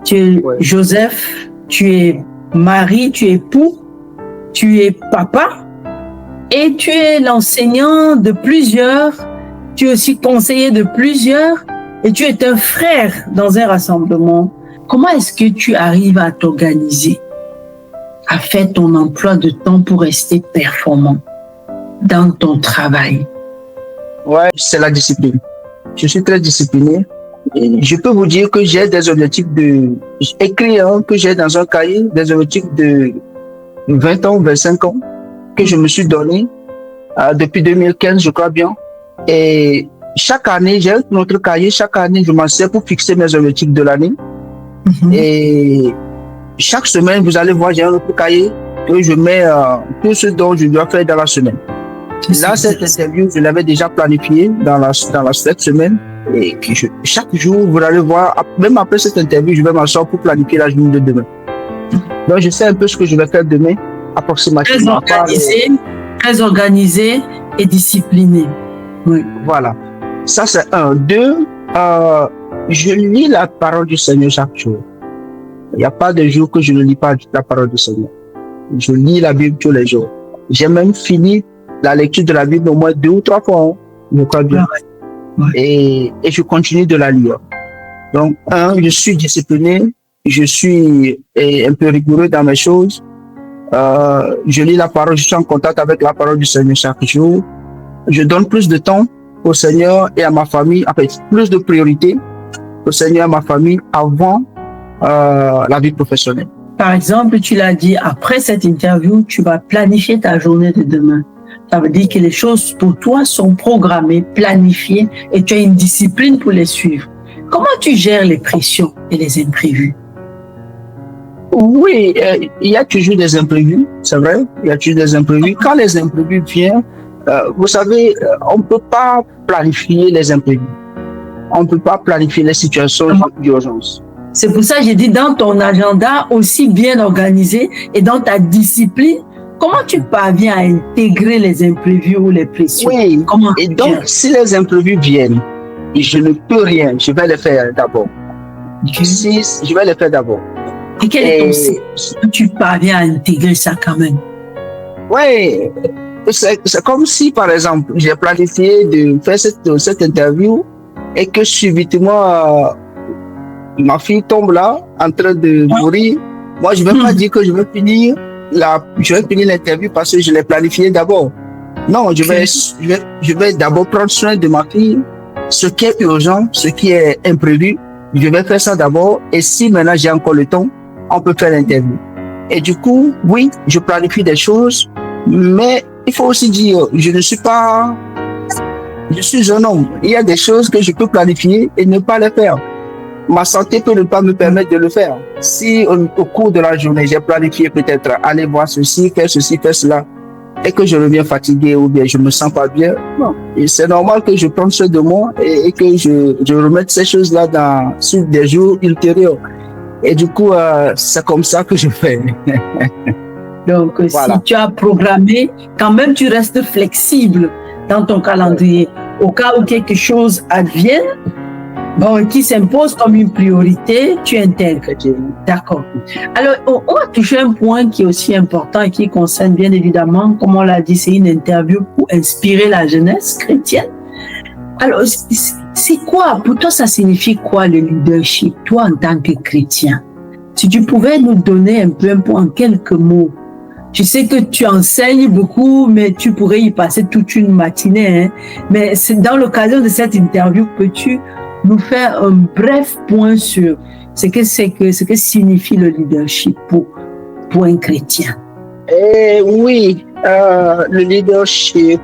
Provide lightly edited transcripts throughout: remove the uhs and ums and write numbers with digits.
Tu es Joseph, tu es mari, tu es époux, tu es papa et tu es l'enseignant de plusieurs, tu es aussi conseiller de plusieurs et tu es un frère dans un rassemblement. Comment est-ce que tu arrives à t'organiser, à faire ton emploi de temps pour rester performant dans ton travail? Ouais, c'est la discipline. Je suis très discipliné. Et je peux vous dire que j'ai des objectifs écrits, que j'ai dans un cahier, des objectifs de 20 ans, 25 ans, que je me suis donné depuis 2015, je crois bien. Et chaque année, j'ai notre cahier, chaque année, je m'en sers pour fixer mes objectifs de l'année. Et chaque semaine, vous allez voir, j'ai un autre cahier que je mets tout ce dont je dois faire dans la semaine. Là, cette interview, je l'avais déjà planifiée dans cette semaine. Et chaque jour, vous allez voir, même après cette interview, je vais m'asseoir pour planifier la journée de demain. Donc, je sais un peu ce que je vais faire demain, approximativement. Très organisé et discipliné. Oui. Voilà. Ça, c'est un. Deux, je lis la parole du Seigneur chaque jour. Il n'y a pas de jour que je ne lis pas la parole du Seigneur. Je lis la Bible tous les jours. J'ai même fini la lecture de la Bible au moins 2 ou 3 fois. Je crois bien. Ouais. Et je continue de la lire. Donc, je suis discipliné, je suis un peu rigoureux dans mes choses. Je lis la parole, je suis en contact avec la parole du Seigneur chaque jour. Je donne plus de temps au Seigneur et à ma famille, en fait, plus de priorité au Seigneur et à ma famille avant la vie professionnelle. Par exemple, tu l'as dit, après cette interview, tu vas planifier ta journée de demain. Ça veut dire que les choses pour toi sont programmées, planifiées et tu as une discipline pour les suivre. Comment tu gères les pressions et les imprévus? Oui, il y a toujours des imprévus, c'est vrai, il y a toujours des imprévus. Quand les imprévus viennent, vous savez, on ne peut pas planifier les imprévus. On ne peut pas planifier les situations d'urgence. C'est pour ça que j'ai dit dans ton agenda aussi bien organisé et dans ta discipline, comment tu parviens à intégrer les imprévus ou les pressions? Oui, et donc si les imprévus viennent, je ne peux rien, je vais les faire d'abord. Je vais les faire d'abord. Et quel est ton secret? Tu parviens à intégrer ça quand même? Oui, c'est comme si par exemple, j'ai planifié de faire cette interview et que subitement ma fille tombe là en train de mourir. Moi, je ne vais pas dire que je vais finir l'interview parce que je l'ai planifié d'abord. Non, je vais d'abord prendre soin de ma fille, ce qui est urgent, ce qui est imprévu. Je vais faire ça d'abord et si maintenant j'ai encore le temps, on peut faire l'interview. Et du coup, oui, je planifie des choses, mais il faut aussi dire, je suis un homme. Il y a des choses que je peux planifier et ne pas les faire. Ma santé peut ne pas me permettre de le faire. Si au cours de la journée, j'ai planifié peut-être aller voir ceci, faire cela, et que je reviens fatigué ou bien je me sens pas bien, non. Et c'est normal que je prenne soin de moi et que je remette ces choses-là sur des jours ultérieurs. Et du coup, c'est comme ça que je fais. Donc, voilà. Si tu as programmé, quand même, tu restes flexible dans ton calendrier. Au cas où quelque chose advienne, qui s'impose comme une priorité, tu intègres. D'accord. Alors, on va toucher un point qui est aussi important et qui concerne bien évidemment, comme on l'a dit, c'est une interview pour inspirer la jeunesse chrétienne. Alors, c'est quoi, pour toi, ça signifie quoi le leadership, toi en tant que chrétien? Si tu pouvais nous donner un peu en quelques mots. Je sais que tu enseignes beaucoup, mais tu pourrais y passer toute une matinée. Hein? Mais c'est dans l'occasion de cette interview, peux-tu nous faire un bref point sur ce que signifie le leadership pour un chrétien? Oui, le leadership,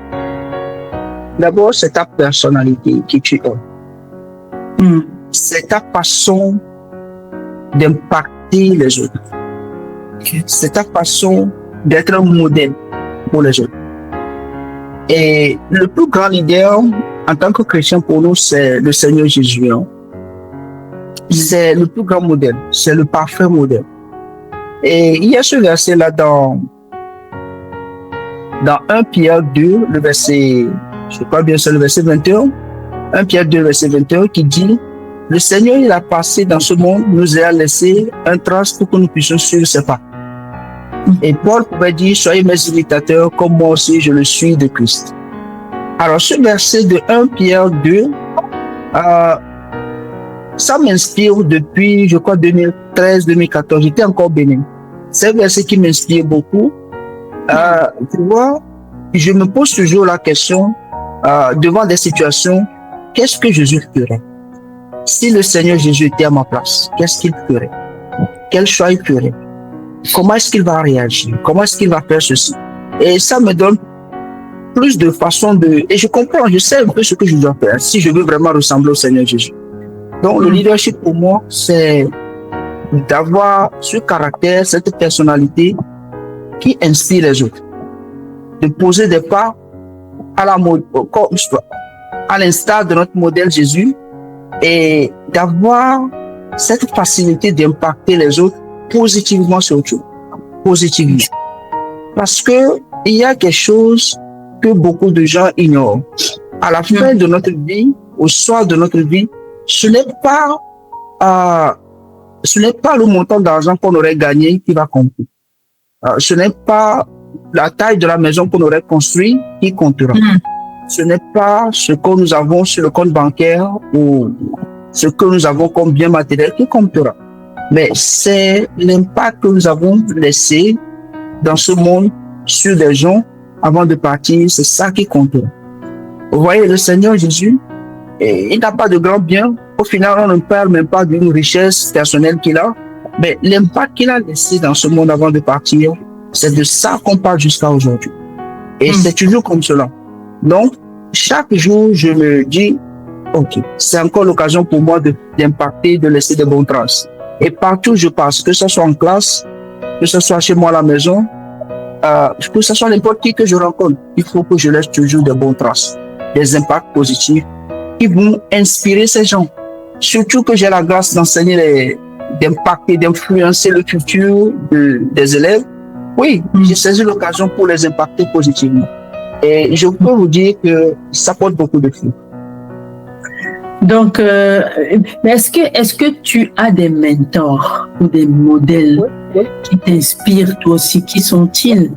d'abord, c'est ta personnalité qui tu es. C'est ta façon d'impacter les autres. C'est ta façon d'être un modèle pour les autres. Et le plus grand leader en tant que chrétien pour nous, c'est le Seigneur Jésus. C'est le plus grand modèle, c'est le parfait modèle. Et il y a ce verset-là dans 1 Pierre 2, le verset, je crois bien c'est le verset 21, 1 Pierre 2, verset 21, qui dit Le Seigneur, il a passé dans ce monde, nous a laissé un trace pour que nous puissions suivre ses pas. Et Paul pouvait dire, soyez mes imitateurs comme moi aussi je le suis de Christ. Alors ce verset de 1 Pierre 2, ça m'inspire depuis, je crois, 2013-2014. J'étais encore béni. C'est un verset qui m'inspire beaucoup. Tu vois, je me pose toujours la question, devant des situations, qu'est-ce que Jésus ferait? Si le Seigneur Jésus était à ma place, qu'est-ce qu'il ferait? Quel choix il ferait? Comment est-ce qu'il va réagir? Comment est-ce qu'il va faire ceci? Et ça me donne plus de façon de... Et je comprends, je sais un peu ce que je dois faire si je veux vraiment ressembler au Seigneur Jésus. Donc le leadership pour moi, c'est d'avoir ce caractère, cette personnalité qui inspire les autres. De poser des pas à l'instar de notre modèle Jésus et d'avoir cette facilité d'impacter les autres positivement surtout. Positivement. Parce que il y a quelque chose que beaucoup de gens ignorent. À la fin de notre vie, au soir de notre vie, ce n'est pas le montant d'argent qu'on aurait gagné qui va compter. Ce n'est pas la taille de la maison qu'on aurait construite qui comptera. Ce n'est pas ce que nous avons sur le compte bancaire ou ce que nous avons comme bien matériel qui comptera. Mais c'est l'impact que nous avons laissé dans ce monde sur des gens avant de partir, c'est ça qui comptera. Vous voyez, le Seigneur Jésus, il n'a pas de grands biens. Au final, on ne parle même pas d'une richesse personnelle qu'il a, mais l'impact qu'il a laissé dans ce monde avant de partir, c'est de ça qu'on parle jusqu'à aujourd'hui. Et c'est toujours comme cela. Donc, chaque jour, je me dis, ok, c'est encore l'occasion pour moi d'impacter, de laisser de bonnes traces. Et partout où je passe, que ce soit en classe, que ce soit chez moi à la maison, que ce soit n'importe qui que je rencontre, il faut que je laisse toujours de bonnes traces, des impacts positifs qui vont inspirer ces gens. Surtout que j'ai la grâce d'enseigner, d'impacter, d'influencer le futur des élèves. Oui, j'ai saisi l'occasion pour les impacter positivement. Et je peux vous dire que ça porte beaucoup de fruits. Donc, est-ce que tu as des mentors ou des modèles qui t'inspirent toi aussi? Qui sont-ils?